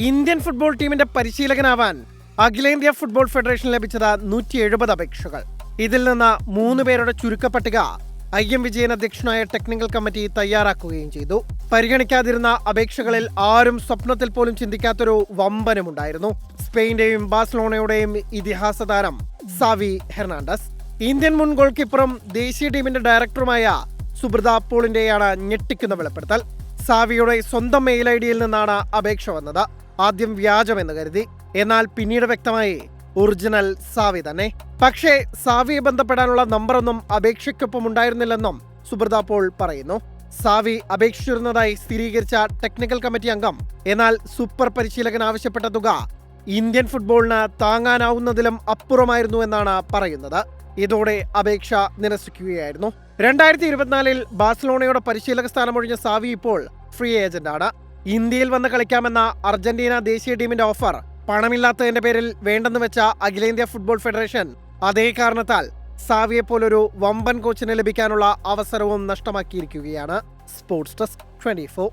Indian football ടീമിന്റെ പരിശീലകനാവാൻ അഖിലേന്ത്യാ football federation ലഭിച്ചത് 170 അപേക്ഷകൾ. ഇതിൽ നിന്ന് 3 പേരുടെ ചുരുക്കപ്പട്ടിക IM വിജയൻ അധ്യക്ഷനായ ടെക്നിക്കൽ കമ്മിറ്റി തയ്യാറാക്കുകയും ചെയ്തു. പരിഗണിക്കാതിരുന്ന അപേക്ഷകളിൽ ആരും സ്വപ്നത്തിൽ പോലും ചിന്തിക്കാത്തൊരു വമ്പനുമുണ്ടായിരുന്നു. സ്പെയിന്റെയും ബാഴ്സലോണയുടെയും ഇതിഹാസ താരം സാവി ഹെർണാണ്ടസ്. ഇന്ത്യൻ മുൻ ഗോൾ കീപ്പറും ദേശീയ ടീമിന്റെ ഡയറക്ടറുമായ സുബ്രത പോളിന്റെയാണ് ഞെട്ടിക്കുന്ന വെളിപ്പെടുത്തൽ. സാവിയുടെ സ്വന്തം മെയിൽ ഐഡിയിൽ നിന്നാണ് അപേക്ഷ വന്നത്. ആദ്യം വ്യാജമെന്ന് കരുതി, എന്നാൽ പിന്നീട് വ്യക്തമായി ഒറിജിനൽ സാവി തന്നെ. പക്ഷേ സാവിയെ ബന്ധപ്പെടാനുള്ള നമ്പറൊന്നും അപേക്ഷയ്ക്കൊപ്പം ഉണ്ടായിരുന്നില്ലെന്നും സുബ്രത പോൾ പറയുന്നു. സാവി അപേക്ഷിച്ചിരുന്നതായി സ്ഥിരീകരിച്ച ടെക്നിക്കൽ കമ്മിറ്റി അംഗം എന്നാൽ സൂപ്പർ പരിശീലകൻ ആവശ്യപ്പെട്ട തുക ഇന്ത്യൻ ഫുട്ബോളിന് താങ്ങാനാവുന്നതിലും അപ്പുറമായിരുന്നു എന്നാണ് പറയുന്നത്. ഇതോടെ അപേക്ഷ നിരസിക്കുകയായിരുന്നു. 2024 ബാഴ്സലോണയുടെ പരിശീലക സ്ഥാനമൊഴിഞ്ഞ സാവി ഇപ്പോൾ ഫ്രീ ഏജന്റ് ആണ്. ഇന്ത്യയിൽ വന്ന് കളിക്കാമെന്ന അർജന്റീന ദേശീയ ടീമിന്റെ ഓഫർ പണമില്ലാത്തതിന്റെ പേരിൽ വേണ്ടെന്ന് വെച്ച അഖിലേന്ത്യാ ഫുട്ബോൾ ഫെഡറേഷൻ അതേ കാരണത്താൽ സാവിയെ പോലൊരു വമ്പൻ കോച്ചിനെ ലഭിക്കാനുള്ള അവസരവും നഷ്ടമാക്കിയിരിക്കുകയാണ്. Sports desk 24.